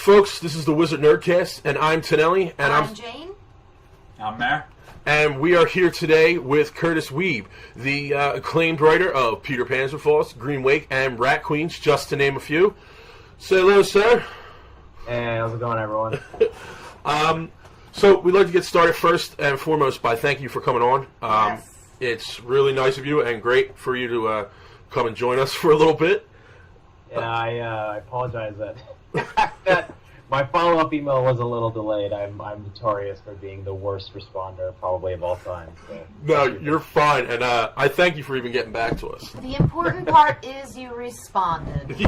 folks. This is the Wizard Nerdcast, and I'm Tonelli, and I'm Jane. I'm Mayor. And we are here today with Kurtis Wiebe, the acclaimed writer of Peter Panzerfaust, Green Wake, and Rat Queens, just to name a few. Say hello, sir. Hey, how's it going, everyone? So we'd like to get started first and foremost by thanking you for coming on. Yes. It's really nice of you and great for you to come and join us for a little bit. Yeah, I apologize that my follow-up email was a little delayed. I'm notorious for being the worst responder probably of all time. So. No, you're fine, and I thank you for even getting back to us. The important part is you responded.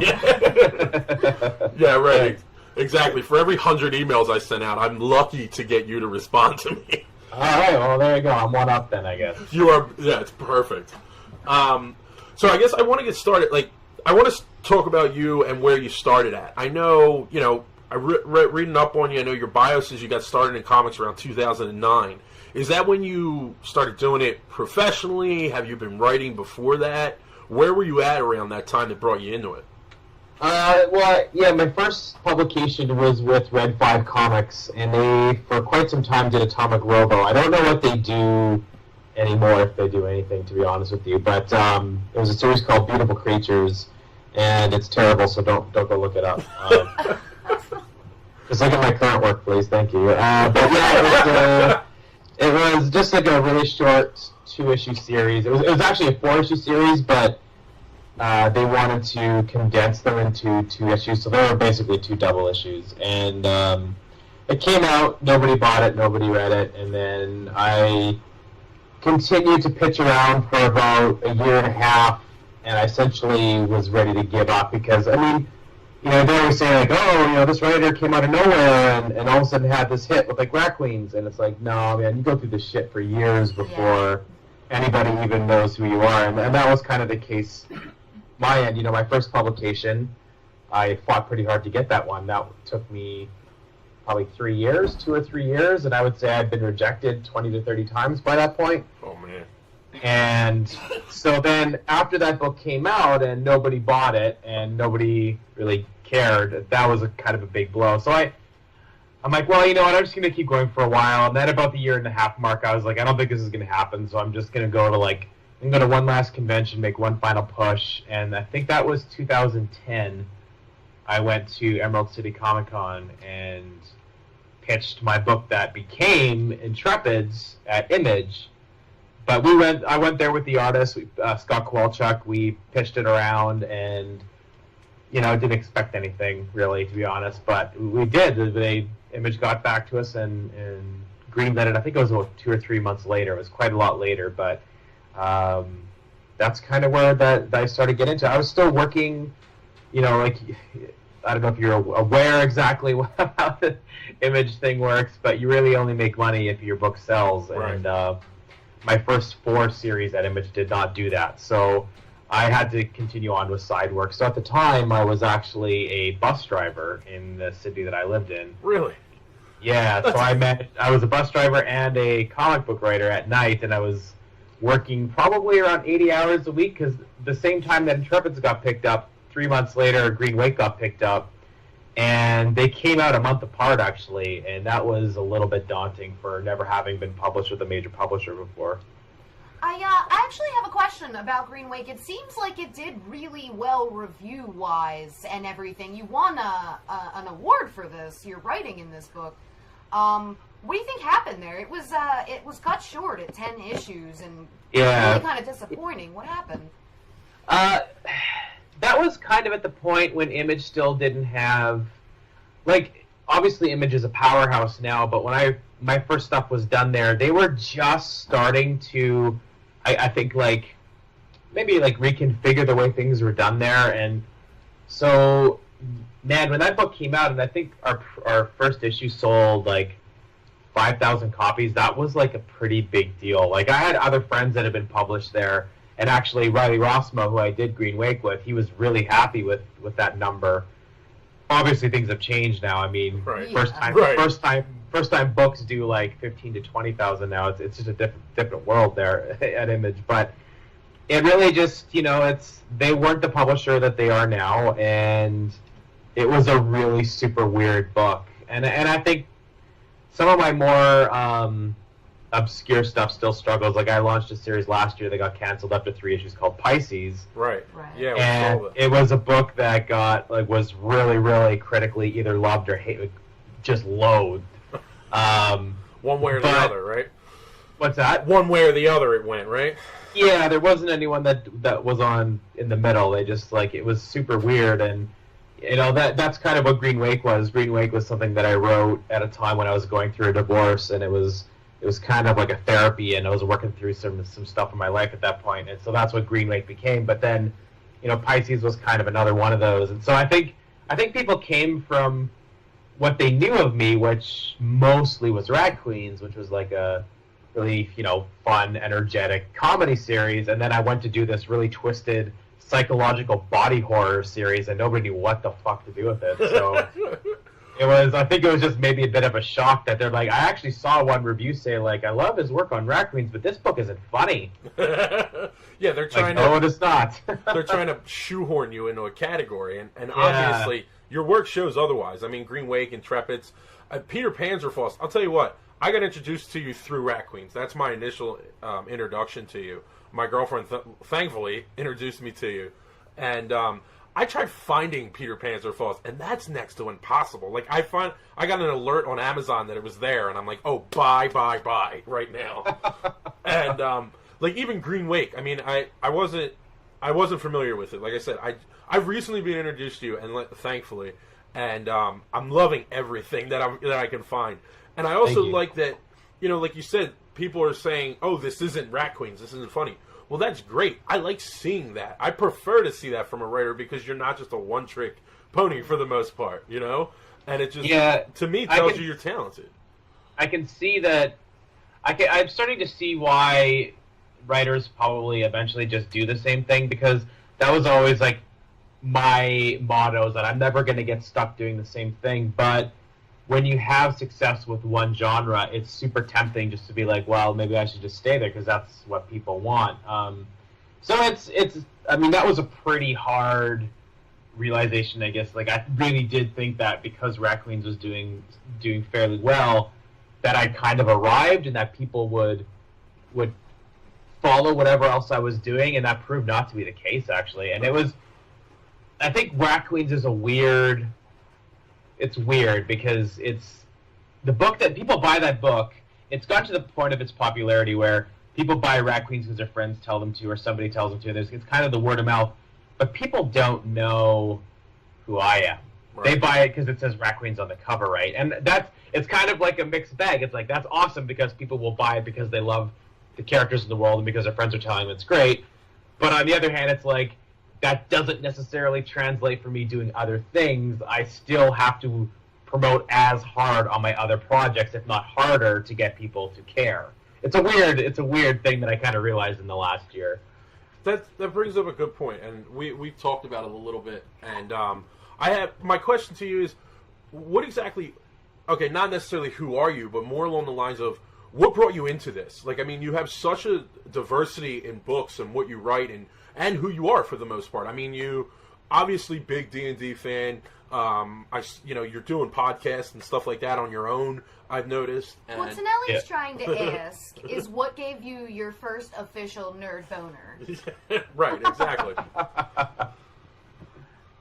Yeah, right. Exactly. For every 100 emails I sent out, I'm lucky to get you to respond to me. All right, well, there you go. I'm one up then, I guess. You are, yeah, it's perfect. So I guess I want to get started. I want to talk about you and where you started at. I know, reading up on you, I know your bio says you got started in comics around 2009. Is that when you started doing it professionally? Have you been writing before that? Where were you at around that time that brought you into it? My first publication was with Red 5 Comics, and they, for quite some time, did Atomic Robo. I don't know what they do anymore, if they do anything, to be honest with you, but it was a series called Beautiful Creatures, and it's terrible, so don't go look it up. Just look at my current work, please, thank you. It was just like a really short 2-issue series. It was actually a 4-issue series, but they wanted to condense them into 2 issues, so there were basically 2 double issues. And it came out, nobody bought it, nobody read it, and then I continued to pitch around for about a year and a half, and I essentially was ready to give up because, they always say, this writer came out of nowhere and all of a sudden had this hit with, Rat Queens, and it's like, no, man, you go through this shit for years before anybody even knows who you are, and that was kind of the case my end. My first publication, I fought pretty hard to get that one. That took me probably 2 or 3 years, and I would say I'd been rejected 20 to 30 times by that point. Oh, man. And so then after that book came out and nobody bought it and nobody really cared, that was kind of a big blow. So I'm like, well, you know what, I'm just going to keep going for a while. And then about the year and a half mark, I was like, I don't think this is going to happen, so I'm just going to go to one last convention, make one final push. And I think that was 2010. I went to Emerald City Comic Con and pitched my book that became Intrepids at Image. But I went there with the artist, Scott Kowalchuk. We pitched it around, and didn't expect anything really, to be honest. But we did. Image got back to us and greenlit it. I think it was about 2 or 3 months later. It was quite a lot later, but that's kind of where that I started getting into. I was still working, I don't know if you're aware exactly how the Image thing works, but you really only make money if your book sells. Right. And my first 4 series at Image did not do that, so I had to continue on with side work. So at the time, I was actually a bus driver in the city that I lived in. Really? Yeah, so I was a bus driver and a comic book writer at night, and I was working probably around 80 hours a week, because the same time that Intrepids got picked up, 3 months later, Green Wake got picked up, and they came out a month apart, actually, and that was a little bit daunting for never having been published with a major publisher before. I actually have a question about Green Wake. It seems like it did really well review-wise and everything. You won an award for this, your writing in this book. What do you think happened there? It was cut short at 10 issues and really kind of disappointing. What happened? That was kind of at the point when Image still didn't have, obviously Image is a powerhouse now, but when my first stuff was done there, they were just starting to, I think, maybe reconfigure the way things were done there. And so, man, when that book came out, and I think our first issue sold 5,000 copies, that was a pretty big deal. I had other friends that had been published there, and actually Riley Rossmo, who I did Green Wake with, he was really happy with that number. Obviously things have changed now. Right. First time books do 15 to 20,000 now. It's just a different world there at Image, but it really just, they weren't the publisher that they are now, and it was a really super weird book. And I think some of my more obscure stuff still struggles. Like I launched a series last year that got canceled after 3 issues called Pisces. Right. Yeah. And it was a book that was really, really critically either loved or hated, just loathed. One way or the other, right? What's that? One way or the other it went, right? Yeah, there wasn't anyone that was on in the middle. They just it was super weird, and that's kind of what Green Wake was. Green Wake was something that I wrote at a time when I was going through a divorce, and it was kind of like a therapy, and I was working through some stuff in my life at that point, and so that's what Green Wake became. But then, Pisces was kind of another one of those, and so I think people came from what they knew of me, which mostly was Rat Queens, which was like a really, fun, energetic comedy series, and then I went to do this really twisted psychological body horror series, and nobody knew what the fuck to do with it. So I think it was just maybe a bit of a shock that they're like, I actually saw one review say, I love his work on Rat Queens, but this book isn't funny. Yeah, they're trying to... No, it's not. They're trying to shoehorn you into a category, and obviously your work shows otherwise. I mean, Green Wake, Intrepids, Peter Panzerfaust, I'll tell you what, I got introduced to you through Rat Queens. That's my initial introduction to you. My girlfriend, thankfully, introduced me to you. And I tried finding Peter Panzerfaust, and that's next to impossible. I got an alert on Amazon that it was there, and I'm like, oh, buy right now. And even Green Wake, I mean, I wasn't familiar with it. Like I said, I've recently been introduced to you, and thankfully, and I'm loving everything that I can find. And I also like that, like you said, people are saying, oh, this isn't Rat Queens, this isn't funny. Well, that's great. I like seeing that. I prefer to see that from a writer because you're not just a one-trick pony for the most part, And it just, to me, tells you you're talented. I can see that. I'm starting to see why writers probably eventually just do the same thing, because that was always, my motto, is that I'm never going to get stuck doing the same thing. But when you have success with one genre, it's super tempting just to be like, well, maybe I should just stay there because that's what people want. So I mean, that was a pretty hard realization, I guess. I really did think that because Rat Queens was doing fairly well, that I kind of arrived and that people would follow whatever else I was doing, and that proved not to be the case, actually. And I think Rat Queens is it's weird because it's the book that people buy that book. It's gotten to the point of its popularity where people buy Rat Queens because their friends tell them to, or somebody tells them to. It's kind of the word of mouth, but people don't know who I am. Right. They buy it because it says Rat Queens on the cover, right? And it's kind of like a mixed bag. It's that's awesome because people will buy it because they love the characters in the world and because their friends are telling them it's great. But on the other hand, it's that doesn't necessarily translate for me doing other things. I still have to promote as hard on my other projects, if not harder, to get people to care. It's a weird thing that I kind of realized in the last year. That brings up a good point, and we've talked about it a little bit. And my question to you is, what exactly? Okay, not necessarily who are you, but more along the lines of what brought you into this. I mean, you have such a diversity in books and what you write and who you are for the most part. I mean, you obviously big D&D fan. You're doing podcasts and stuff like that on your own, I've noticed. And what Tonelli's trying to ask is what gave you your first official nerd boner. Right, exactly.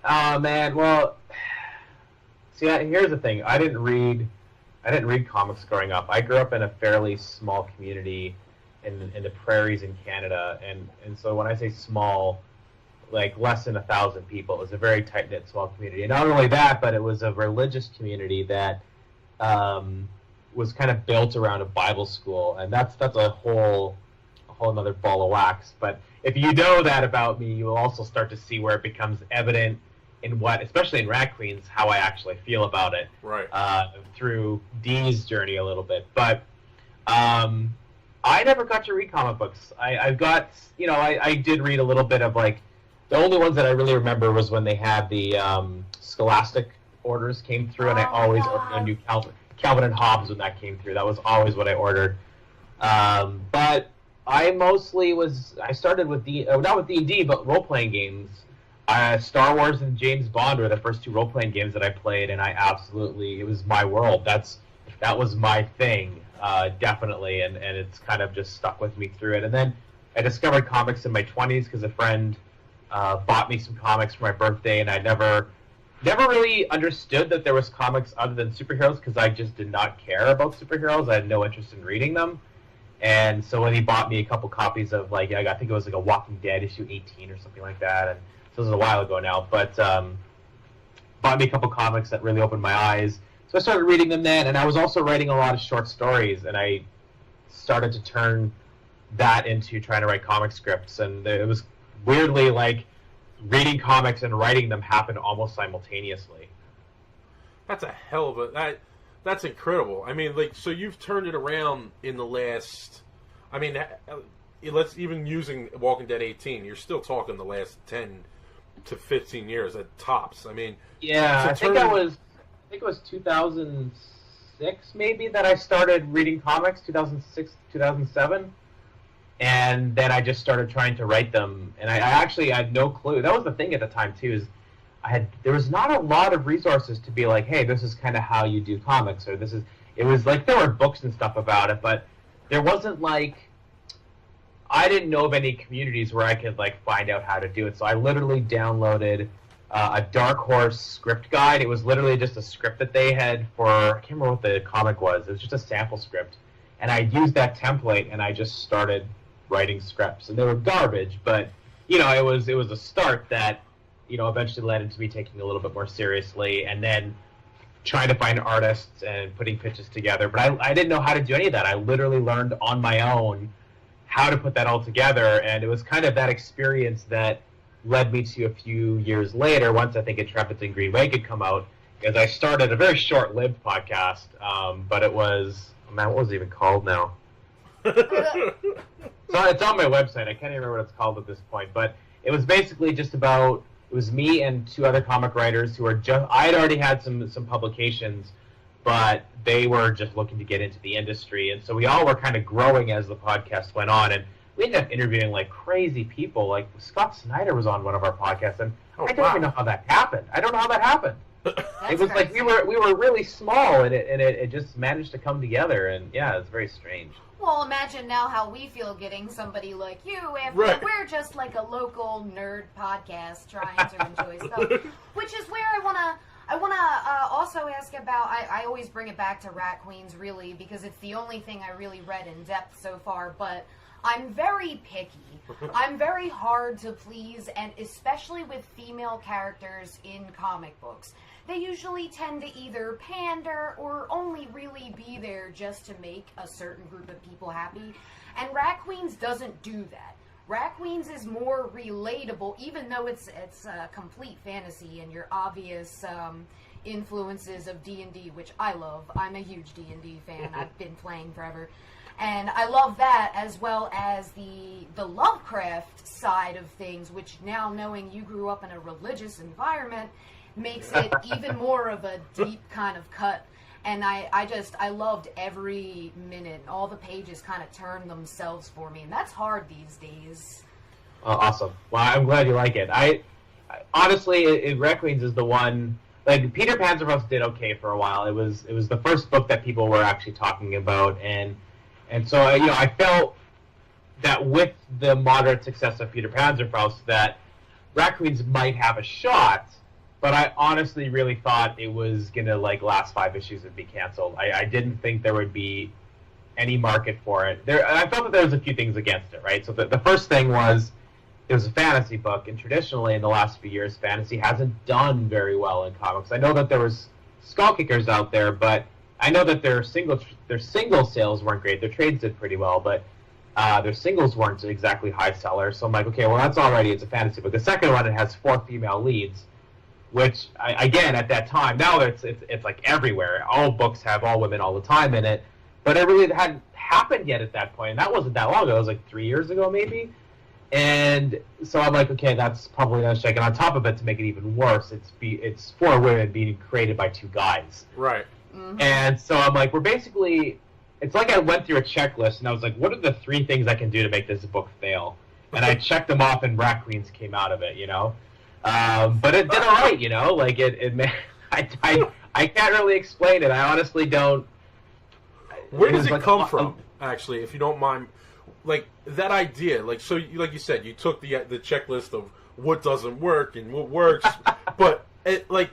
Oh man, well, see, here's the thing. I didn't read comics growing up. I grew up in a fairly small community in the prairies in Canada, and so when I say small, less than 1,000 people, it was a very tight-knit small community. And not only that, but it was a religious community that was kind of built around a Bible school, and that's a whole other ball of wax. But if you know that about me, you will also start to see where it becomes evident in especially in Rat Queens, how I actually feel about it. Right. Through Dee's journey a little bit, but I never got to read comic books. I did read a little bit of the only ones that I really remember was when they had the Scholastic orders came through, and I always ordered a new Calvin and Hobbes when that came through. That was always what I ordered. But I mostly I started with not with D&D, but role-playing games. Star Wars and James Bond were the first 2 role-playing games that I played, and it was my world. That was my thing, definitely, and it's kind of just stuck with me through it. And then I discovered comics in my 20s because a friend bought me some comics for my birthday, and I never really understood that there was comics other than superheroes because I just did not care about superheroes. I had no interest in reading them. And so when he bought me a couple copies of, I think it was a Walking Dead issue 18 or something like that, and so this was a while ago now, but bought me a couple comics that really opened my eyes. So I started reading them then, and I was also writing a lot of short stories, and I started to turn that into trying to write comic scripts, and it was weirdly reading comics and writing them happened almost simultaneously. That's a hell of a... That's incredible. I mean, so you've turned it around in the last... I mean, let's even using Walking Dead 18, you're still talking the last 10 to 15 years at tops. I mean... Yeah, I think it was 2006 maybe that I started reading comics, 2006, 2007. And then I just started trying to write them, and I actually had no clue. That was the thing at the time too, is there was not a lot of resources to be like, hey, this is kind of how you do comics, or it was there were books and stuff about it, but there wasn't I didn't know of any communities where I could find out how to do it. So I literally downloaded a Dark Horse script guide. It was literally just a script that they had for, I can't remember what the comic was. It was just a sample script, and I used that template, and I just started writing scripts, and they were garbage, but it was a start that eventually led into me taking it a little bit more seriously, and then trying to find artists and putting pitches together. But I didn't know how to do any of that. I literally learned on my own how to put that all together, and it was kind of that experience that led me to a few years later, once I think Intrepid and Green Wake had come out, because I started a very short-lived podcast, but it was, what was it even called now? So it's on my website. I can't even remember what it's called at this point, but it was basically just about, it was me and 2 other comic writers who were I had already had some publications, but they were just looking to get into the industry, and so we all were kind of growing as the podcast went on, and we ended up interviewing crazy people. Scott Snyder was on one of our podcasts, and I don't even know how that happened. I don't know how that happened. It was crazy. we were really small, and it just managed to come together, and yeah, it's very strange. Well, imagine now how we feel getting somebody like you, and right. We're just a local nerd podcast trying to enjoy stuff, which is where I wanna also ask about. I always bring it back to Rat Queens, really, because it's the only thing I really read in depth so far, but I'm very picky. I'm very hard to please, and especially with female characters in comic books. They usually tend to either pander or only really be there just to make a certain group of people happy. And Rat Queens doesn't do that. Rat Queens is more relatable, even though it's a complete fantasy and your obvious influences of D&D, which I love. I'm a huge D&D fan. I've been playing forever. And I love that, as well as the Lovecraft side of things, which now, knowing you grew up in a religious environment, makes it even more of a deep kind of cut. And I loved every minute. All the pages kind of turned themselves for me, and that's hard these days. Awesome. Well, I'm glad you like it. I honestly, Rat Queens is the one. Peter Panzerfaust did okay for a while. It was the first book that people were actually talking about, and so I felt that with the moderate success of Peter Panzerfaust, that Rat Queens might have a shot. But I honestly really thought it was going to last 5 issues and be canceled. I didn't think there would be any market for it. I felt that there was a few things against it, right? So the first thing was it was a fantasy book, and traditionally in the last few years, fantasy hasn't done very well in comics. I know that there was Skull Kickers out there, but I know that their single sales weren't great. Their trades did pretty well, but their singles weren't exactly high sellers. So I'm like, okay, well that's already, it's a fantasy book. The second one, it has 4 female leads, which, again, at that time, now it's everywhere. All books have all women all the time in it, but it really hadn't happened yet at that point, and that wasn't that long ago. It was 3 years ago, maybe. And so I'm like, okay, that's probably not a check. And on top of it, to make it even worse, it's 4 women being created by 2 guys. Right. Mm-hmm. And so I'm like, we're basically, it's like I went through a checklist, and I was like, what are the 3 things I can do to make this book fail? And I checked them off, and Rat Queens came out of it, But it did all right, you know. Like I can't really explain it. I honestly don't. Where does it come from? Actually, if you don't mind, like that idea, like so, like you said, you took the checklist of what doesn't work and what works, but where'd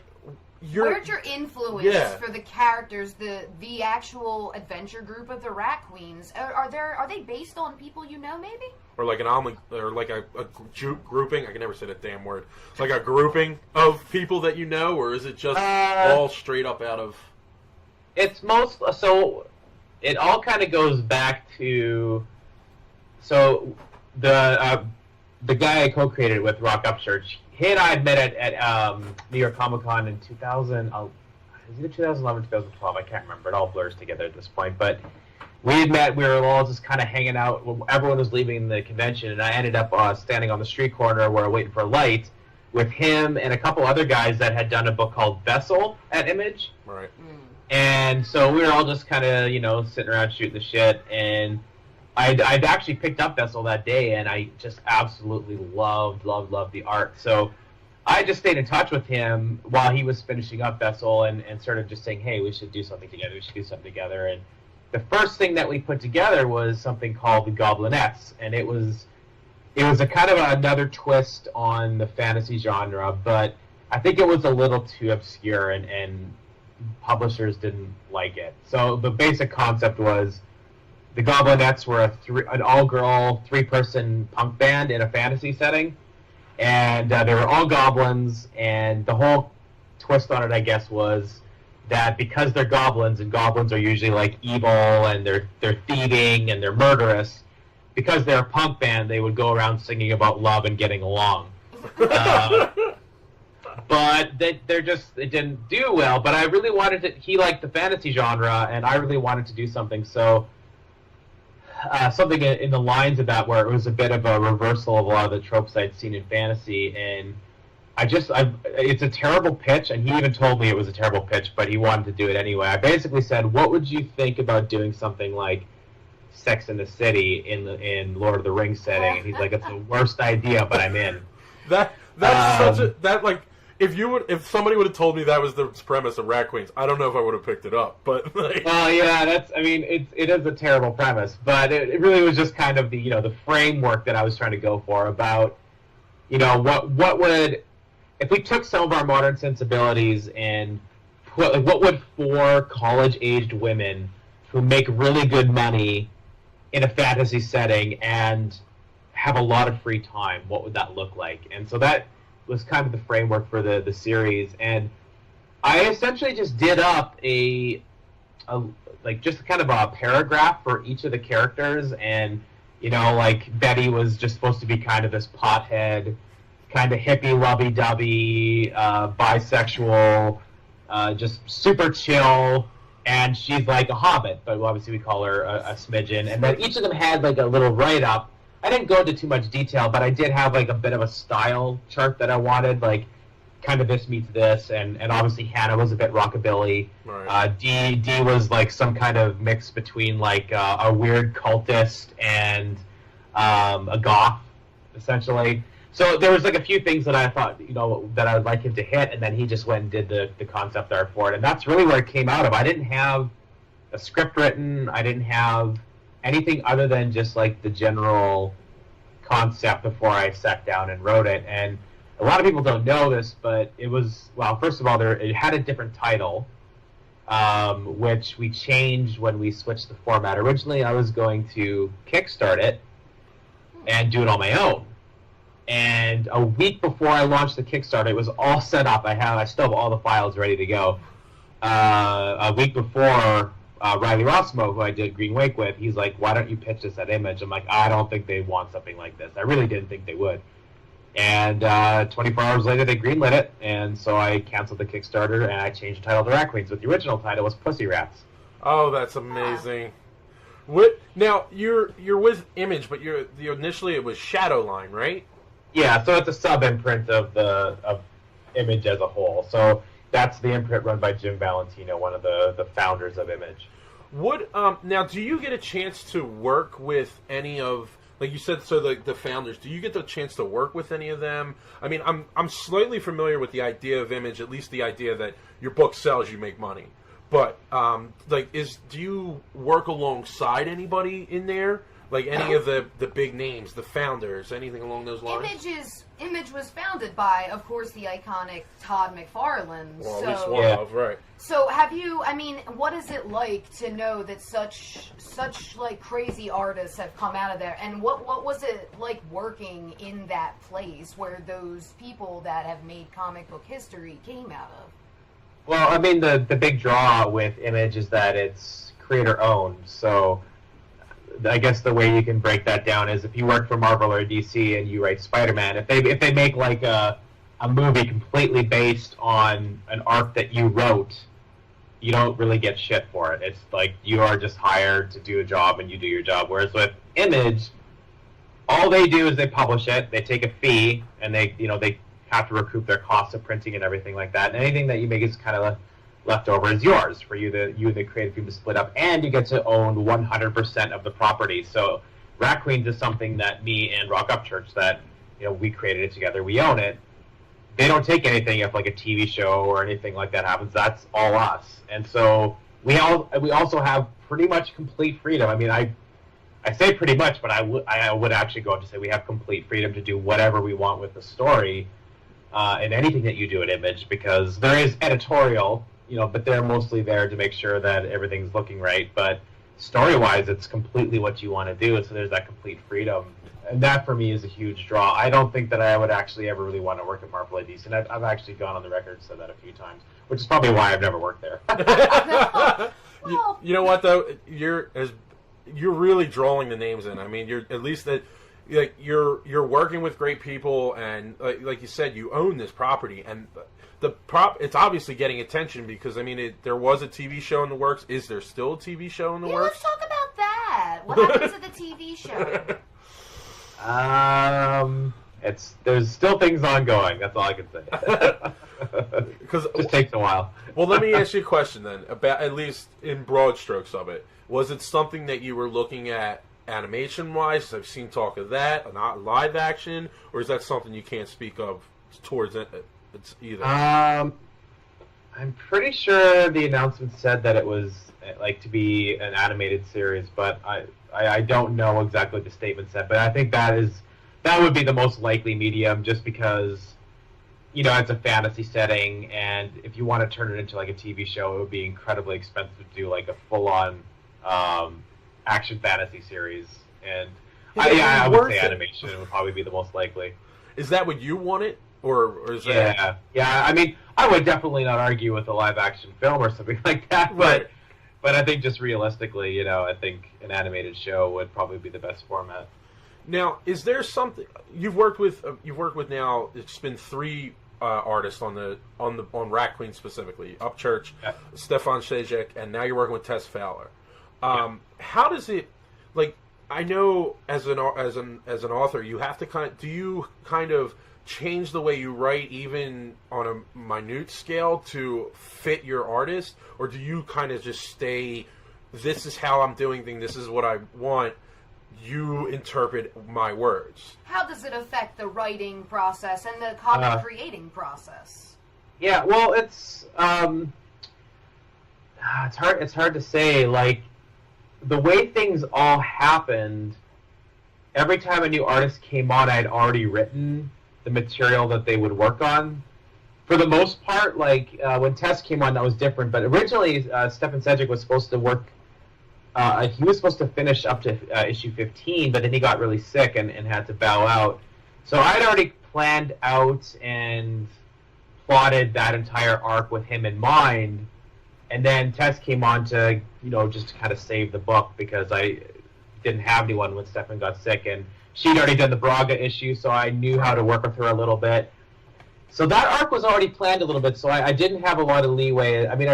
your influence for the characters, the actual adventure group of the Rat Queens? Are they based on people you know, maybe? Or like a grouping? I can never say that damn word. Like a grouping of people that you know, or is it just all straight up out of? It's so. It all kind of goes back to. So the guy I co-created with, Rock Upchurch, he and I had met at New York Comic Con in 2000. Is it 2011, 2012? I can't remember. It all blurs together at this point. But we had met. We were all just kind of hanging out. Everyone was leaving the convention, and I ended up standing on the street corner where waiting for a light with him and a couple other guys that had done a book called Vessel at Image. Right. And so we were all just kind of, you know, sitting around shooting the shit. And I'd actually picked up Vessel that day, and I just absolutely loved the art. So I just stayed in touch with him while he was finishing up Vessel and started just saying, hey, we should do something together. And the first thing that we put together was something called the Goblinettes. And it was a kind of another twist on the fantasy genre, but I think it was a little too obscure and publishers didn't like it. So the basic concept was the Goblinettes were an all-girl, 3-person punk band in a fantasy setting, and they were all goblins, and the whole twist on it, I guess, was that because they're goblins, and goblins are usually like evil, and they're thieving, and they're murderous, because they're a punk band, they would go around singing about love and getting along. But it didn't do well. But I really wanted to. He liked the fantasy genre, and I really wanted to do something. So something in the lines of that, where it was a bit of a reversal of a lot of the tropes I'd seen in fantasy. And it's a terrible pitch, and he even told me it was a terrible pitch, but he wanted to do it anyway. I basically said, "What would you think about doing something like Sex and the City in Lord of the Rings setting?" And he's like, "It's the worst idea, but I'm in." If somebody would have told me that was the premise of Rat Queens, I don't know if I would have picked it up. But it is a terrible premise, but it really was just kind of the framework that I was trying to go for about, what would, if we took some of our modern sensibilities and what would 4 college-aged women who make really good money in a fantasy setting and have a lot of free time, what would that look like? And so that was kind of the framework for the series, and I essentially just did up just kind of a paragraph for each of the characters, and Betty was just supposed to be kind of this pothead, kind of hippie, lovey-dovey, bisexual, just super chill, and she's like a hobbit, but obviously we call her a smidgen, and then each of them had like a little write-up. I didn't go into too much detail, but I did have like a bit of a style chart that I wanted, like kind of this meets this, and obviously Hannah was a bit rockabilly. Right. Dee was like some kind of mix between like a weird cultist and a goth, essentially. So there was like a few things that I thought, that I would like him to hit, and then he just went and did the concept art for it, and that's really where it came out of. I didn't have a script written. I didn't have anything other than just like the general concept before I sat down and wrote it. And a lot of people don't know this, but it was, well, first of all, it had a different title, which we changed when we switched the format. Originally, I was going to kickstart it and do it on my own. And a week before I launched the Kickstarter, it was all set up. I still have all the files ready to go. A week before, Riley Rossmo, who I did Green Wake with, he's like, why don't you pitch this at Image? I'm like, I don't think they want something like this. I really didn't think they would. And 24 hours later, they greenlit it, and so I canceled the Kickstarter, and I changed the title to Rat Queens, but the original title was Pussy Rats. Oh, that's amazing. What, now, you're with Image, but initially it was Shadowline, right? Yeah, so it's a sub-imprint of Image as a whole. So that's the imprint run by Jim Valentino, one of the founders of Image. Now, do you get a chance to work with any of like you said, so the founders, do you get the chance to work with any of them? I mean, I'm slightly familiar with the idea of Image, at least the idea that your book sells, you make money. But do you work alongside anybody in there? Like any of the big names, the founders, anything along those lines? Image was founded by, of course, the iconic Todd McFarlane. Well, at least one of, right. So what is it like to know that such like crazy artists have come out of there? And what was it like working in that place where those people that have made comic book history came out of? Well, I mean, the big draw with Image is that it's creator-owned, so I guess the way you can break that down is if you work for Marvel or DC and you write Spider-Man, if they make like a movie completely based on an arc that you wrote, you don't really get shit for it. It's like you are just hired to do a job and you do your job. Whereas with Image, all they do is they publish it, they take a fee, and they have to recoup their costs of printing and everything like that. And anything that you make is kind of left over is yours for you and the creative team to split up, and you get to own 100% of the property. So Rat Queens is something that me and Rock Upchurch, that we created it together, we own it. They don't take anything if like a TV show or anything like that happens. That's all us. And so we also have pretty much complete freedom. I mean, I say pretty much, but I would actually go on to say we have complete freedom to do whatever we want with the story and anything that you do at Image, because there is editorial, but they're mostly there to make sure that everything's looking right. But story-wise, it's completely what you want to do, and so there's that complete freedom. And that, for me, is a huge draw. I don't think that I would actually ever really want to work at Marvel or DC, and I've actually gone on the record and said that a few times, which is probably why I've never worked there. You know what, though? You're really drawing the names in. I mean, you're at least that. Like you're working with great people, and like you said, you own this property, and it's obviously getting attention because I mean there was a TV show in the works. Is there still a TV show in the works? Let's talk about that. What happens to the TV show? There's still things ongoing. That's all I can say. Because it just takes a while. Well, let me ask you a question then, about at least in broad strokes of it. Was it something that you were looking at animation-wise? I've seen talk of that, not live action, or is that something you can't speak of towards it? It's either. I'm pretty sure the announcement said that it was like to be an animated series, but I don't know exactly what the statement said. But I think that would be the most likely medium, just because it's a fantasy setting, and if you want to turn it into like a TV show, it would be incredibly expensive to do like a full-on action fantasy series, and I would say animation would probably be the most likely. Is that what you wanted, or is that? Yeah. I mean, I would definitely not argue with a live action film or something like that, right. But I think just realistically, I think an animated show would probably be the best format. Now, is there something you've worked with? Now it's been 3 artists on Rat Queen specifically, Upchurch, Stefan Szejek, and now you're working with Tess Fowler. How does it, like, I know as an author, you have to do you kind of change the way you write even on a minute scale to fit your artist, or do you kind of just stay, this is how I'm doing things, this is what I want, you interpret my words? How does it affect the writing process and the comic creating process? Yeah, well, it's hard to say. Like, the way things all happened, every time a new artist came on, I had already written the material that they would work on. For the most part, like, when Tess came on, that was different. But originally, Stefan Szejek was supposed to work, he was supposed to finish up to issue 15, but then he got really sick and had to bow out. So I had already planned out and plotted that entire arc with him in mind. And then Tess came on to, just to kind of save the book, because I didn't have anyone when Stefan got sick, and she'd already done the Braga issue, so I knew how to work with her a little bit. So that arc was already planned a little bit, so I didn't have a lot of leeway. I mean,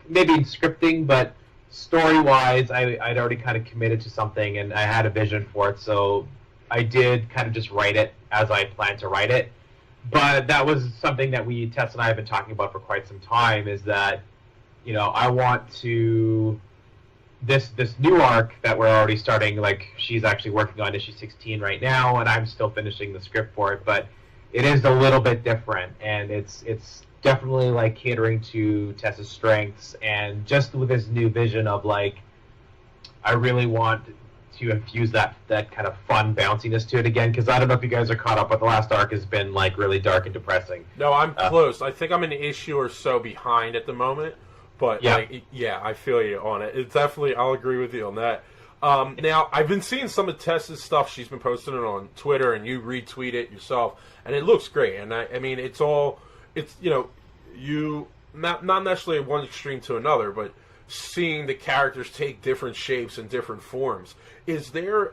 maybe in scripting, but story-wise, I'd already kind of committed to something, and I had a vision for it, so I did kind of just write it as I planned to write it. But that was something that Tess and I have been talking about for quite some time, is that, I want to this new arc that we're already starting, like she's actually working on issue 16 right now, and I'm still finishing the script for it, but it is a little bit different, and it's definitely like catering to Tessa's strengths, and just with this new vision of like, I really want to infuse that kind of fun bounciness to it again, because I don't know if you guys are caught up, but the last arc has been like really dark and depressing. No, I'm close. I think I'm an issue or so behind at the moment, but yeah, I feel you on it. It's definitely, I'll agree with you on that. Now, I've been seeing some of Tessa's stuff. She's been posting it on Twitter, and you retweet it yourself, and it looks great. And I mean, it's you not necessarily one extreme to another, but seeing the characters take different shapes and different forms. Is there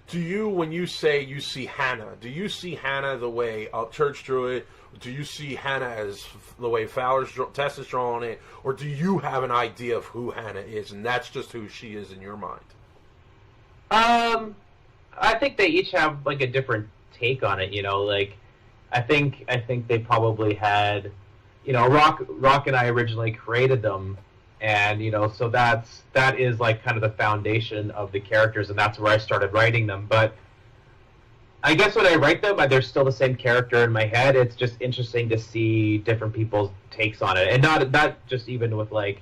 do you, when you say you see Hannah, do you see Hannah the way Church drew it? Do you see Hannah as the way Tessa's drawing it, or do you have an idea of who Hannah is, and that's just who she is in your mind? I think they each have like a different take on it. Like I think they probably had, Rock and I originally created them, and so that is like kind of the foundation of the characters, and that's where I started writing them. But I guess when I write them, they're still the same character in my head. It's just interesting to see different people's takes on it, and not just even with like,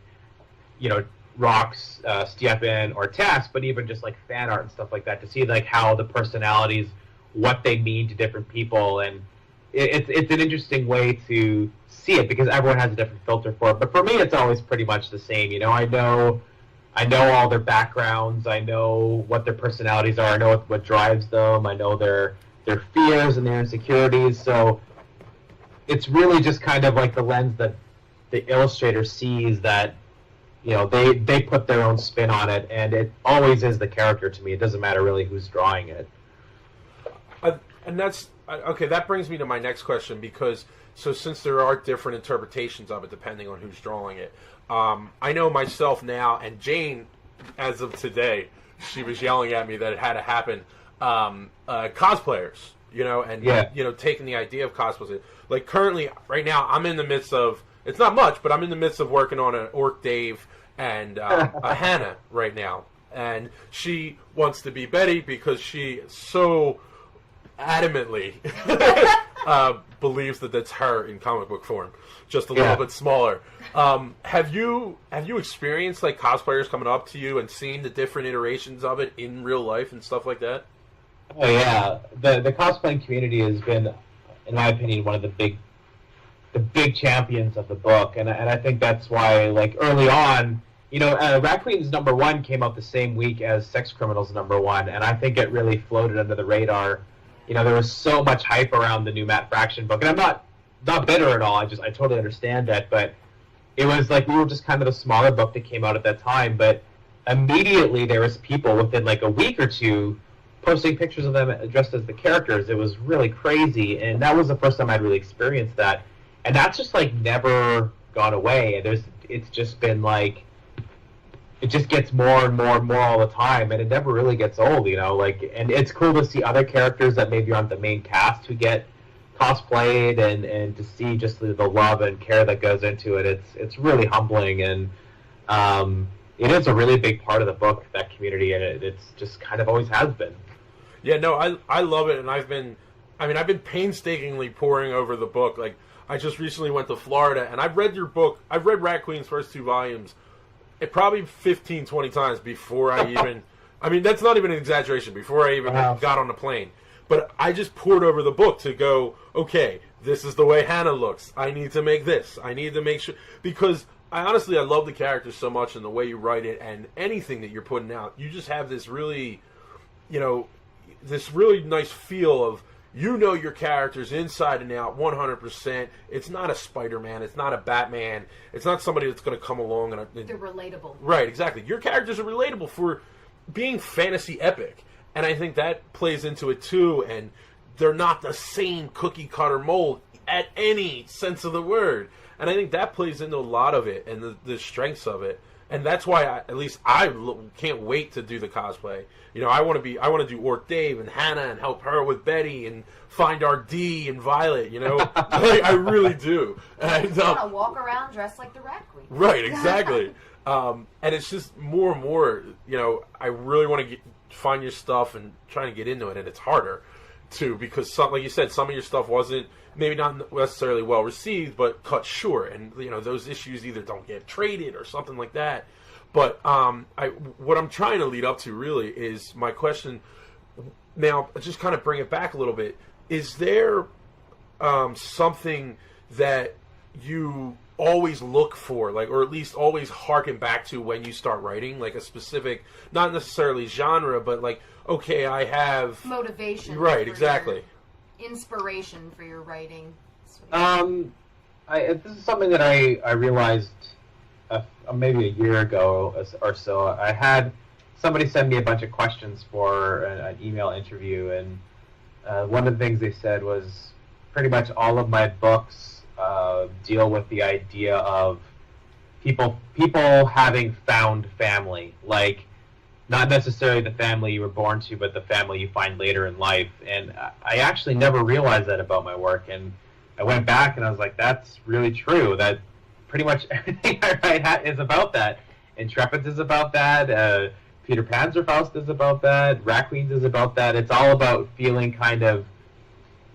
Rock's, Stjepan, or Tess, but even just like fan art and stuff like that, to see like how the personalities, what they mean to different people, and it's an interesting way to see it because everyone has a different filter for it. But for me, it's always pretty much the same. I know all their backgrounds. I know what their personalities are. I know what drives them. I know their fears and their insecurities. So it's really just kind of like the lens that the illustrator sees, that they put their own spin on it, and it always is the character to me. It doesn't matter really who's drawing it. And that's okay. That brings me to my next question, because since there are different interpretations of it depending on who's drawing it, I know myself now, and Jane, as of today, she was yelling at me that it had to happen. Cosplayers, taking the idea of cosplay. Like currently, right now, I'm in the midst of, it's not much, but I'm in the midst of working on an Orc Dave and a Hannah right now, and she wants to be Betty because she so adamantly believes that that's her in comic book form, just a little bit smaller. Have you experienced like cosplayers coming up to you and seeing the different iterations of it in real life and stuff like that? Oh yeah, the cosplaying community has been, in my opinion, one of the big champions of the book, and I think that's why, like early on, Rat Queens #1 came out the same week as Sex Criminals #1, and I think it really floated under the radar. There was so much hype around the new Matt Fraction book, and I'm not bitter at all. I totally understand that, but it was like we were just kind of the smaller book that came out at that time. But immediately there was people within like a week or two posting pictures of them dressed as the characters. It was really crazy, and that was the first time I'd really experienced that. And that's just like never gone away. And it's just been like, it just gets more and more and more all the time, and it never really gets old, and it's cool to see other characters that maybe aren't the main cast who get cosplayed, and to see just the love and care that goes into it. It's really humbling, and it is a really big part of the book, that community, and it's just kind of always has been. Yeah, no, I love it, and I've been painstakingly poring over the book. Like, I just recently went to Florida, and I've read your book. I've read Rat Queen's first 2 volumes probably 15, 20 times before I even... I mean, that's not even an exaggeration, before I even got on the plane. But I just poured over the book to go, okay, this is the way Hannah looks. I need to make this. I need to make sure... Because I love the characters so much, and the way you write it, and anything that you're putting out. You just have this really, this really nice feel of, your characters inside and out 100%. It's not a Spider-Man. It's not a Batman. It's not somebody that's going to come along and... They're relatable. Right, exactly. Your characters are relatable for being fantasy epic. And I think that plays into it too. And they're not the same cookie-cutter mold at any sense of the word. And I think that plays into a lot of it and the strengths of it. And that's why I can't wait to do the cosplay. I want to do Orc Dave and Hannah and help her with Betty and find our D and Violet. I really do. And, I want to walk around dressed like the Rat Queen. Right, exactly. And it's just more and more, I really want to find your stuff and trying to get into it, and it's harder too, because like you said, some of your stuff wasn't, maybe not necessarily well received, but cut short, and those issues either don't get traded or something like that. But what I'm trying to lead up to really is my question. Now, just kind of bring it back a little bit. Is there something that you always look for, like, or at least always harken back to when you start writing, like a specific, not necessarily genre, but like, okay, I have motivation, right? Exactly. Inspiration for your writing. This is something that I realized maybe a year ago or so. I had somebody send me a bunch of questions for an email interview, and one of the things they said was pretty much all of my books deal with the idea of people having found family, like not necessarily the family you were born to, but the family you find later in life. And I actually never realized that about my work, and I went back and I was like, that's really true. That pretty much everything I write is about that. Intrepid is about that. Peter Panzerfaust is about that. Racqueens is about that. It's all about feeling kind of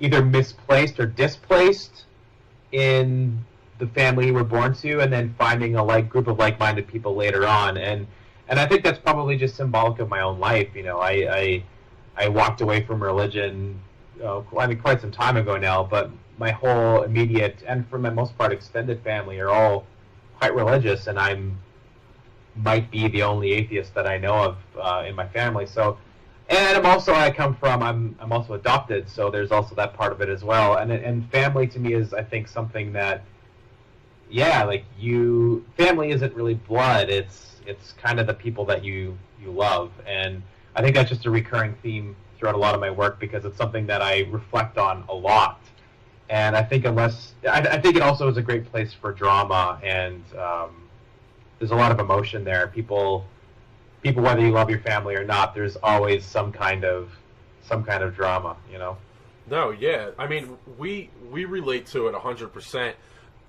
either misplaced or displaced in the family you were born to, and then finding a group of like-minded people later on. And I think that's probably just symbolic of my own life. I walked away from religion, quite some time ago now, but my whole immediate, and for the most part extended family, are all quite religious, and might be the only atheist that I know of in my family. So, and I'm also I'm also adopted, so there's also that part of it as well. And family to me is, I think, something that, family isn't really blood. It's kind of the people that you love, and I think that's just a recurring theme throughout a lot of my work, because it's something that I reflect on a lot. And I think I think it also is a great place for drama, and there's a lot of emotion there. People, whether you love your family or not, there's always some kind of drama, No, yeah. I mean, we relate to it 100%,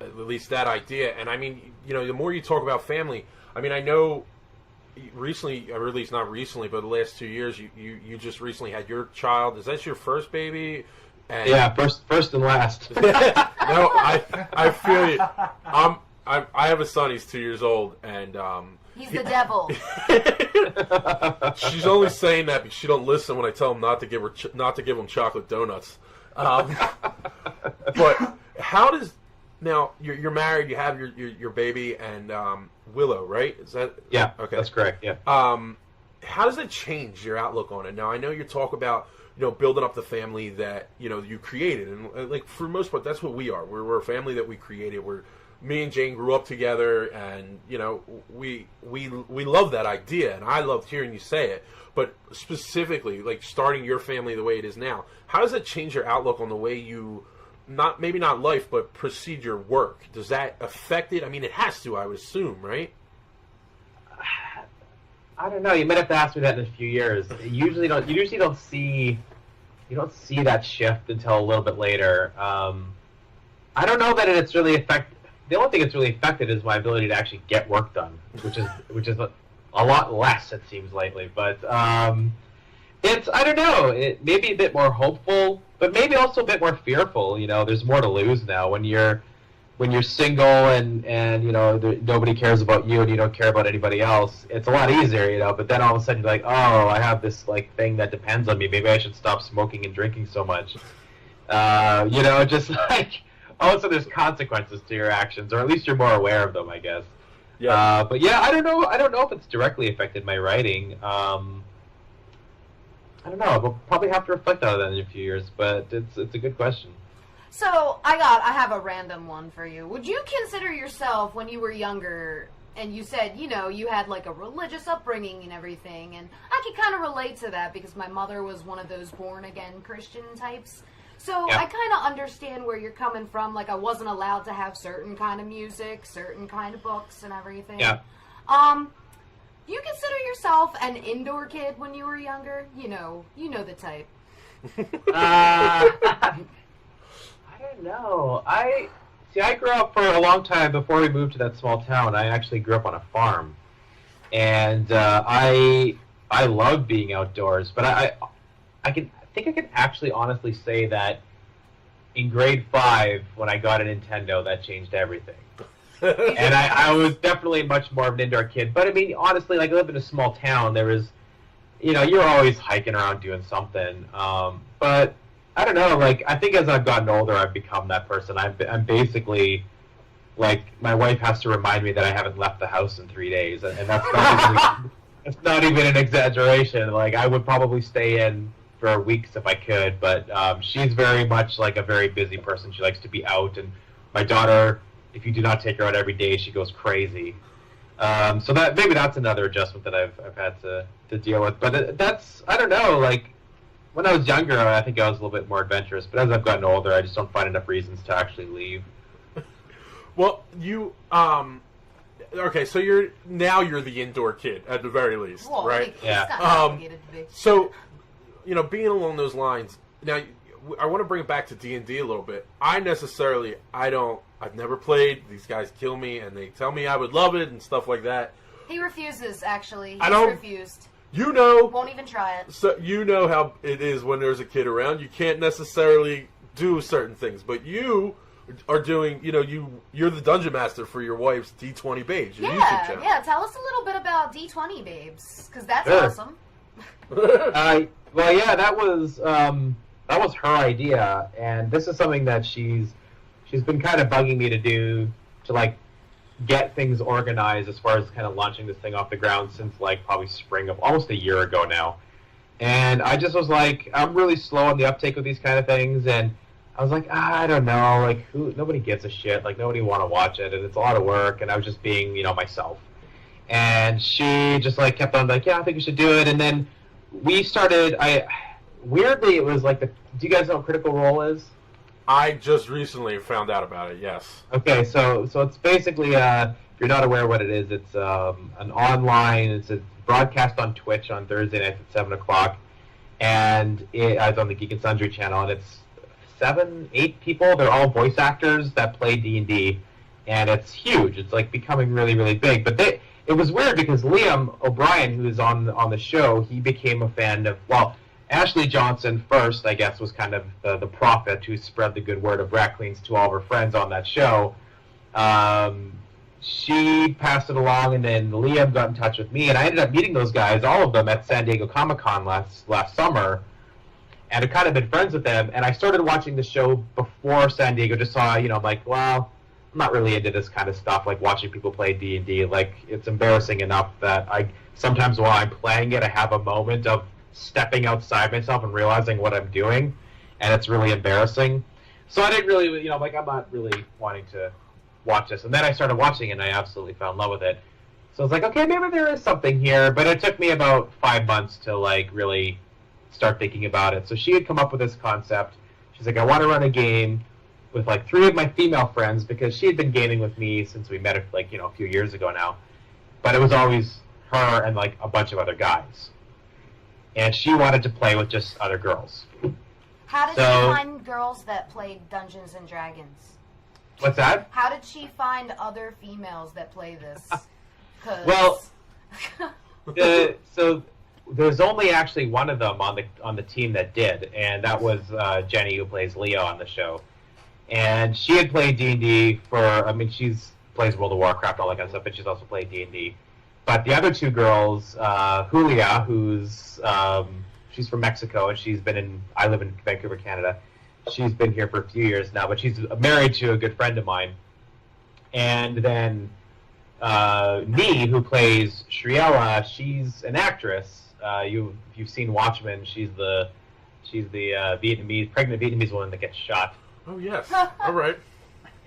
at least that idea. And I mean, the more you talk about family, I mean, I know recently, or at least not recently, but the last 2 years, you just recently had your child. Is that your first baby? And yeah, first and last. No, I feel you. I have a son. He's 2 years old, and he's the devil. She's only saying that because she don't listen when I tell him not to give him chocolate donuts. But how does now you're married? You have your baby and Willow, right? Is that Okay, that's correct. Yeah. How does it change your outlook on it? Now I know you talk about building up the family that you created, and like for the most part, that's what we are. We're a family that we created. Me and Jane grew up together, and we love that idea, and I loved hearing you say it. But specifically, like starting your family the way it is now, how does that change your outlook on the way you, maybe not life, but proceed your work? Does that affect it? I mean, it has to, I would assume, right? I don't know. You might have to ask me that in a few years. You usually don't see that shift until a little bit later. I don't know that it's really affected. The only thing it's really affected is my ability to actually get work done, which is a lot less, it seems, lately. But it's, I don't know, it may be a bit more hopeful, but maybe also a bit more fearful. There's more to lose now when you're single and nobody cares about you and you don't care about anybody else. It's a lot easier, but then all of a sudden you're like, oh, I have this thing that depends on me. Maybe I should stop smoking and drinking so much. Just like, also there's consequences to your actions, or at least you're more aware of them, I guess. Yeah. But yeah, I don't know if it's directly affected my writing. I don't know. We'll probably have to reflect on that in a few years, but it's a good question. So I have a random one for you. Would you consider yourself, when you were younger, and you said, you had like a religious upbringing and everything, and I could kind of relate to that because my mother was one of those born-again Christian types. So I kind of understand where you're coming from. Like, I wasn't allowed to have certain kind of music, certain kind of books and everything. Yeah. Do you consider yourself an indoor kid when you were younger? You know the type. I don't know. I grew up for a long time before we moved to that small town. I actually grew up on a farm. and I love being outdoors. But I think I can actually honestly say that in grade 5, when I got a Nintendo, that changed everything. And I was definitely much more of an indoor kid. But I mean, honestly, like I live in a small town. There was, you're always hiking around doing something. But I don't know. Like I think as I've gotten older, I've become that person. I'm basically like my wife has to remind me that I haven't left the house in 3 days, and that's not even an exaggeration. Like I would probably stay in for weeks if I could. But she's very much like a very busy person. She likes to be out, and my daughter, if you do not take her out every day, she goes crazy. So that maybe that's another adjustment that I've had to deal with. But that's, I don't know, like when I was younger, I think I was a little bit more adventurous. But as I've gotten older, I just don't find enough reasons to actually leave. Well, you okay, so you're the indoor kid at the very least, well, right? Yeah. It's not obligated to be. So, being along those lines, now I want to bring it back to D&D a little bit. I've never played. These guys kill me, and they tell me I would love it and stuff like that. He refuses, actually. I don't. Refused. Won't even try it. So you know how it is when there's a kid around. You can't necessarily do certain things, but you are doing. You're the dungeon master for your wife's D20 Babes. Your YouTube channel. Yeah. Tell us a little bit about D20 Babes, because that's Sure. awesome. Well, yeah, that was her idea, and this is something that she's been kind of bugging me to do, to like get things organized as far as kind of launching this thing off the ground since like probably spring of almost a year ago now. And I just was like, I'm really slow on the uptake of these kind of things, and I was like, I don't know, like nobody gives a shit, like nobody want to watch it, and it's a lot of work, and I was just being, myself. And she just like kept on like, yeah, I think we should do it, and then we started. Weirdly, it was like do you guys know what Critical Role is? I just recently found out about it. Yes. Okay, so it's basically if you're not aware what it is, it's an online. It's a broadcast on Twitch on Thursday nights at 7:00, and it's on the Geek and Sundry channel, and it's 7-8 people. They're all voice actors that play D&D, and it's huge. It's like becoming really, really big. But it was weird because Liam O'Brien, who is on the show, he became a fan of Ashley Johnson first, I guess, was kind of the prophet who spread the good word of Rat Queens to all of her friends on that show. She passed it along, and then Liam got in touch with me, and I ended up meeting those guys, all of them, at San Diego Comic-Con last summer, and I've kind of been friends with them, and I started watching the show before San Diego, just saw, I'm like, well, I'm not really into this kind of stuff, like watching people play D&D. Like, it's embarrassing enough that sometimes while I'm playing it, I have a moment of stepping outside myself and realizing what I'm doing, and it's really embarrassing. So I didn't really, I'm not really wanting to watch this. And then I started watching it, and I absolutely fell in love with it. So I was like, okay, maybe there is something here. But it took me about 5 months to, like, really start thinking about it. So she had come up with this concept. She's like, I want to run a game with, like, 3 of my female friends, because she had been gaming with me since we met, like, a few years ago now. But it was always her and, like, a bunch of other guys. And she wanted to play with just other girls. How did she find girls that played Dungeons and Dragons? What's that? How did she find other females that play this? Well, so there's only actually one of them on the team that did, and that was Jenny, who plays Leo on the show. And she had played D&D she plays World of Warcraft and all that kind of stuff, but she's also played D&D. But the other 2 girls, Julia, she's from Mexico, and I live in Vancouver, Canada. She's been here for a few years now, but she's married to a good friend of mine. And then Nee, who plays Shriela, she's an actress. You've seen Watchmen. She's the pregnant Vietnamese woman that gets shot. Oh yes. All right.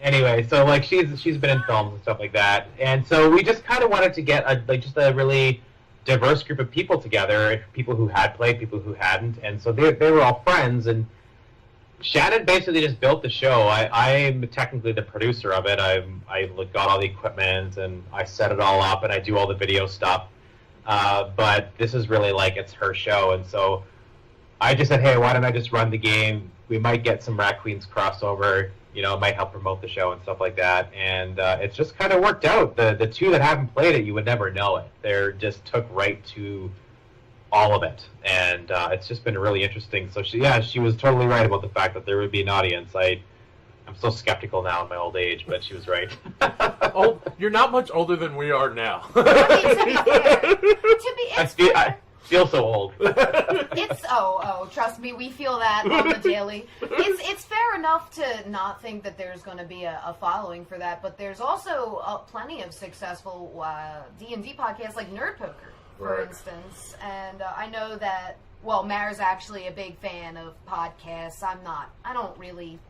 Anyway, so like she's been in films and stuff like that, and so we just kind of wanted to get a really diverse group of people together, people who had played, people who hadn't, and so they were all friends. And Shannon basically just built the show. I'm technically the producer of it. I got all the equipment and I set it all up and I do all the video stuff. But this is really like it's her show, and so I just said, hey, why don't I just run the game? We might get some Rat Queens crossover. it might help promote the show and stuff like that. And it's just kind of worked out. The two that haven't played it, you would never know it. They're just took right to all of it, and it's just been really interesting. So she was totally right about the fact that there would be an audience. I'm so skeptical now in my old age, but she was right. You're not much older than we are now. I feel so old. It's trust me, we feel that on the daily. It's fair enough to not think that there's going to be a following for that, but there's also plenty of successful D&D podcasts like Nerd Poker, for instance. And I know that Mara's actually a big fan of podcasts. I don't really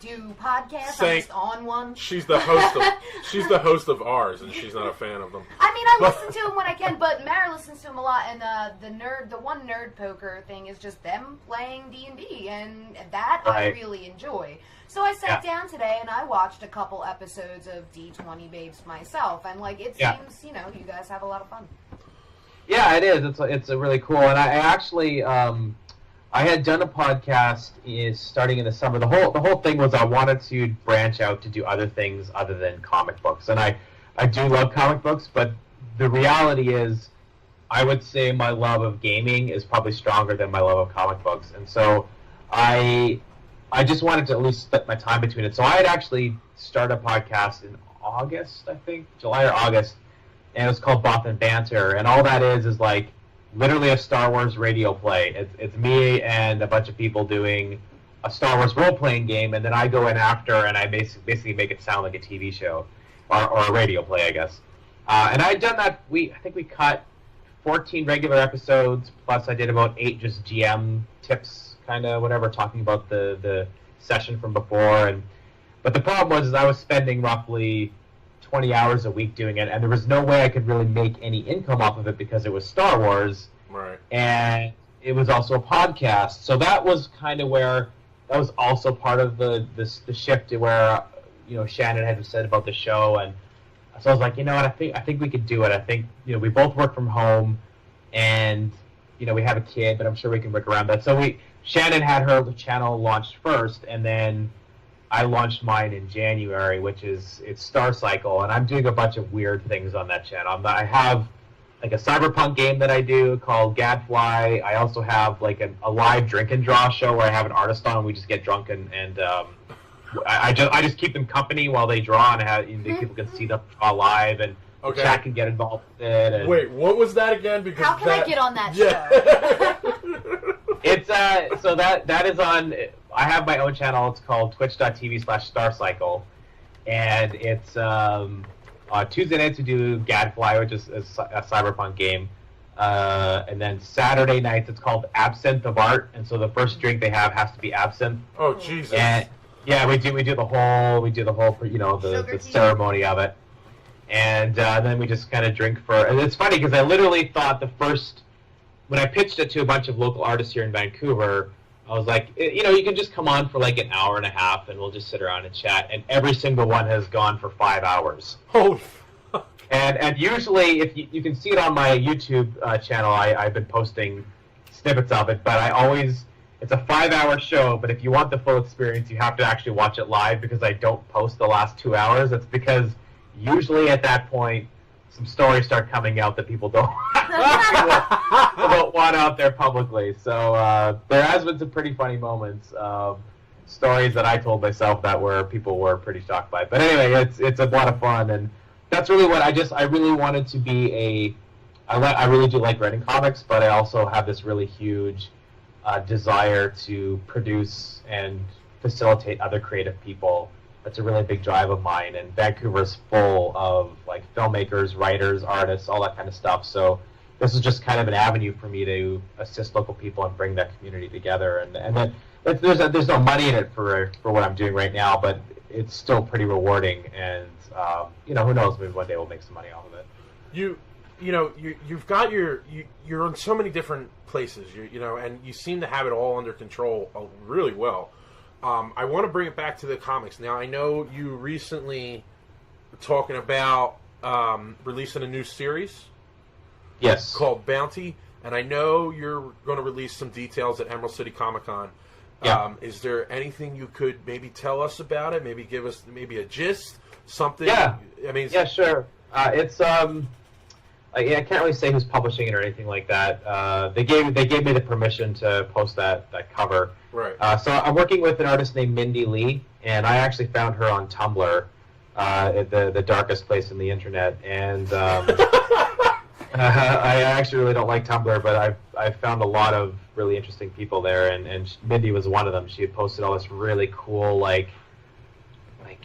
do podcasts. I'm just on one. She's the host of ours, and she's not a fan of them. I mean, I listen to them when I can, but Mara listens to them a lot. And the one Nerd Poker thing is just them playing D&D, and that I really enjoy. So I sat down today and I watched a couple episodes of D20 Babes myself, and it seems you guys have a lot of fun. Yeah, it is. It's a really cool, and I actually. I had done a podcast starting in the summer. The whole thing was I wanted to branch out to do other things other than comic books. And I do love comic books, but the reality is I would say my love of gaming is probably stronger than my love of comic books. And so I just wanted to at least split my time between it. So I had actually started a podcast in August, I think, July or August, and it was called Boff and Banter. And all that is literally a Star Wars radio play. It's me and a bunch of people doing a Star Wars role-playing game, and then I go in after and I basically make it sound like a TV show or a radio play, I guess. And I had done that. I think we cut 14 regular episodes, plus I did about 8 just GM tips, kind of whatever, talking about the session from before. But the problem was I was spending roughly 20 hours a week doing it, and there was no way I could really make any income off of it because it was Star Wars, right? And it was also a podcast, so that was kind of where that was also part of the shift to where Shannon had said about the show, and so I was like, I think we could do it. I think we both work from home, and we have a kid, but I'm sure we can work around that. So Shannon had her channel launched first, and then I launched mine in January, it's Star Cycle, and I'm doing a bunch of weird things on that channel. I have a cyberpunk game that I do called Gadfly. I also have a live drink and draw show where I have an artist on and we just get drunk and I just keep them company while they draw, and people can see them draw live, and chat can get involved with it. And wait, what was that again? Because how can I get on that show? It's so that is on. I have my own channel. It's called twitch.tv/StarCycle, and it's Tuesday nights we do Gadfly, which is a cyberpunk game, and then Saturday nights it's called Absinthe of Art, and so the first drink they have has to be absinthe. Oh Jesus! And we do the whole the ceremony of it, and then we just kind of drink and it's funny because I literally thought when I pitched it to a bunch of local artists here in Vancouver, I was like, you can just come on for an hour and a half and we'll just sit around and chat. And every single one has gone for 5 hours. Holy fuck. And usually, if you can see it on my YouTube channel, I've been posting snippets of it, but it's a 5-hour show, but if you want the full experience, you have to actually watch it live because I don't post the last 2 hours. It's because usually at that point, some stories start coming out that people don't want out there publicly. So there has been some pretty funny moments, stories that I told myself people were pretty shocked by. But anyway, it's a lot of fun, and that's really what I really wanted to be I really do like writing comics, but I also have this really huge desire to produce and facilitate other creative people. That's a really big drive of mine, and Vancouver's full of filmmakers, writers, artists, all that kind of stuff. So this is just kind of an avenue for me to assist local people and bring that community together. And then there's no money in it for what I'm doing right now, but it's still pretty rewarding. And who knows? Maybe one day we'll make some money off of it. You're on so many different places, and you seem to have it all under control really well. I want to bring it back to the comics. Now, I know you recently were talking about releasing a new series. Yes. Called Bounty, and I know you're going to release some details at Emerald City Comic Con. Yeah. Is there anything you could maybe tell us about it? Maybe give us maybe a gist, something. Yeah. I mean, yeah, sure. It's I can't really say who's publishing it or anything like that. They gave me the permission to post that cover. Right. So I'm working with an artist named Mindy Lee, and I actually found her on Tumblr, the darkest place in the internet. And I actually really don't like Tumblr, but I've found a lot of really interesting people there, and Mindy was one of them. She had posted all this really cool, like it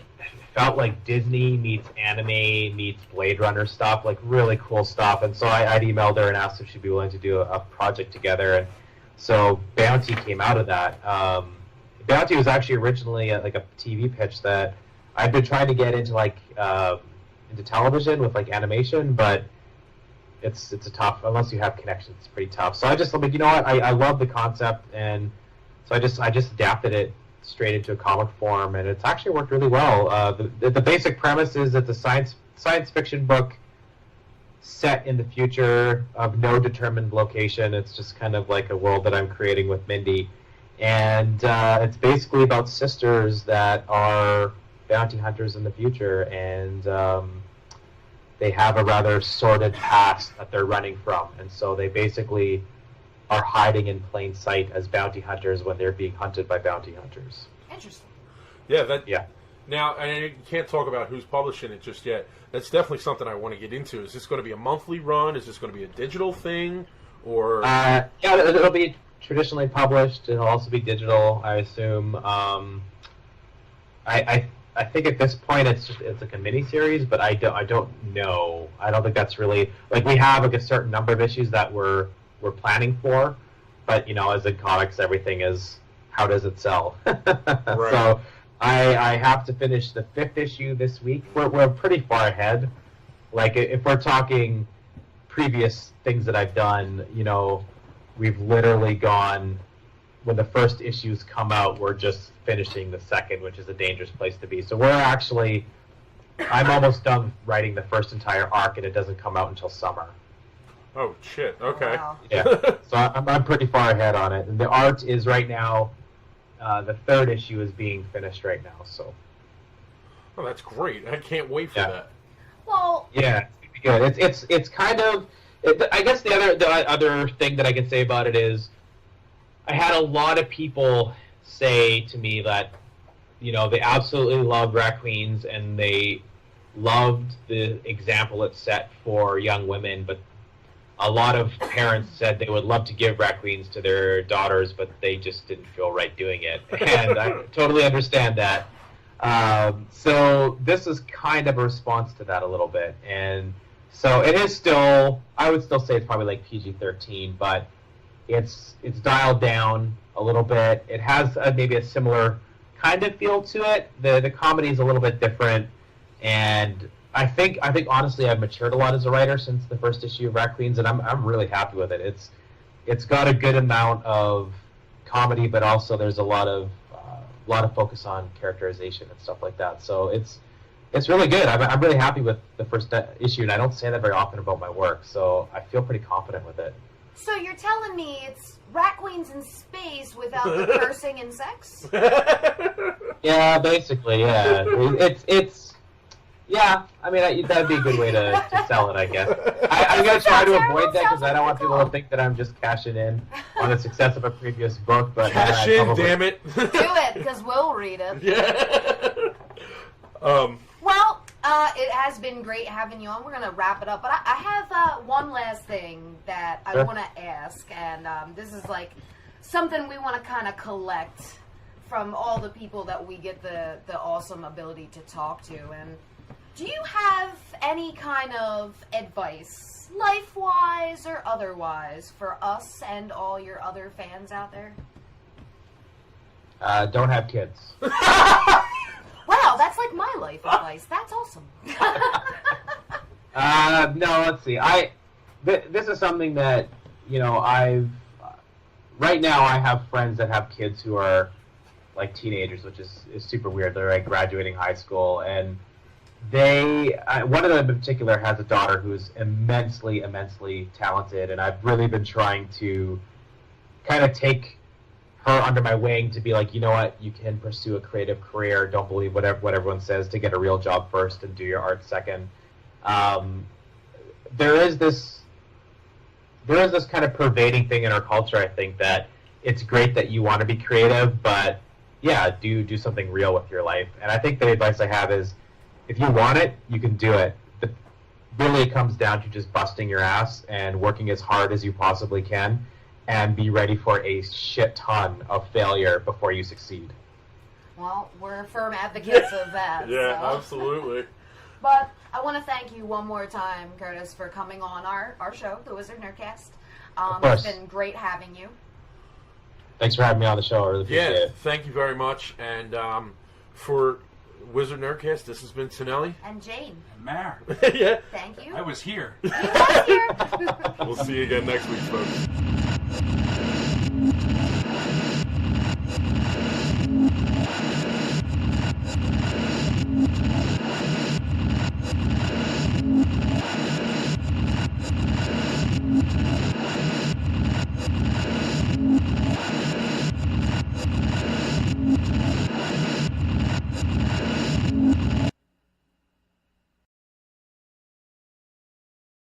felt like Disney meets anime meets Blade Runner stuff, like really cool stuff. And so I'd emailed her and asked if she'd be willing to do a project together. And so Bounty came out of that. Bounty was actually originally like a TV pitch that I've been trying to get into, like into television with like animation, but it's a tough, unless you have connections, it's pretty tough. So I just like, you know what, I love the concept, and so I just adapted it straight into a comic form, and it's actually worked really well. The basic premise is it's a science fiction book set in the future of no determined location. It's just kind of like a world that I'm creating with Mindy, and it's basically about sisters that are bounty hunters in the future, and they have a rather sordid past that they're running from, and so they basically are hiding in plain sight as bounty hunters when they're being hunted by bounty hunters. Interesting. Yeah. Now, and you can't talk about who's publishing it just yet. That's definitely something I want to get into. Is this going to be a monthly run? Is this going to be a digital thing? Or yeah, it'll be traditionally published. It'll also be digital, I assume. I think at this point it's like a mini series, but I don't know. I don't think that's really, like, we have like a certain number of issues that we're planning for, but you know, as in comics, everything is how does it sell. Right. So I have to finish the 5th issue this week. We're pretty far ahead. Like, if we're talking previous things that I've done, you know, we've literally gone, when the first issues come out, we're just finishing the second, which is a dangerous place to be. So I'm almost done writing the first entire arc, and it doesn't come out until summer. oh shit, okay. Wow. Yeah, so I'm pretty far ahead on it. And the art is right now, the 3rd issue is being finished right now. So. Oh, that's great. I can't wait for that. Well, Yeah, it's good. It's kind of. I guess the other thing that I can say about it is, I had a lot of people say to me that, you know, they absolutely love Rat Queens and they loved the example it set for young women, but a lot of parents said they would love to give Rat Queens to their daughters, but they just didn't feel right doing it. And I totally understand that. So this is kind of a response to that a little bit. And so it is still, I would still say it's probably like PG-13, but it's dialed down a little bit. It has maybe a similar kind of feel to it. The comedy is a little bit different, and I think honestly I've matured a lot as a writer since the first issue of Rat Queens, and I'm really happy with it. It's got a good amount of comedy, but also there's a lot of focus on characterization and stuff like that. So it's really good. I'm really happy with the first issue, and I don't say that very often about my work, so I feel pretty confident with it. so you're telling me it's Rat Queens in space without the cursing and sex? Yeah, basically, yeah. It's yeah. I mean, that'd be a good way to sell it, I guess. I'm gonna try to avoid that because I don't want people to think that I'm just cashing in on the success of a previous book. But Cash in, damn it. Do it, because we'll read it. Yeah. Well, it has been great having you on. We're going to wrap it up. But I have one last thing that I want to ask. And this is like something we want to kind of collect from all the people that we get the awesome ability to talk to. And do you have any kind of advice, life-wise or otherwise, for us and all your other fans out there? Don't have kids. Wow, that's like my life advice. That's awesome. No, let's see. This is something that, you know, right now I have friends that have kids who are like teenagers, which is super weird. They're like graduating high school, and one of them in particular has a daughter who's immensely talented, and I've really been trying to kind of take her under my wing to be like, you know what, you can pursue a creative career. Don't believe what everyone says. To get a real job first and do your art second. There is this kind of pervading thing in our culture. I think that it's great that you want to be creative, but yeah, do something real with your life. And I think the advice I have is, if you want it, you can do it. But really, it comes down to just busting your ass and working as hard as you possibly can, and be ready for a shit ton of failure before you succeed. Well, we're firm advocates of that. Yeah, so. absolutely. But I want to thank you one more time, Kurtis, for coming on our show, the Wizard Nerdcast. Of course. It's been great having you. Thanks for having me on the show. I really appreciate it. Thank you very much. And for Wizard Nerdcast, this has been Tinelli. And Jane. And Mar. Yeah. Thank you. I was here. You was here. We'll see you again next week, folks.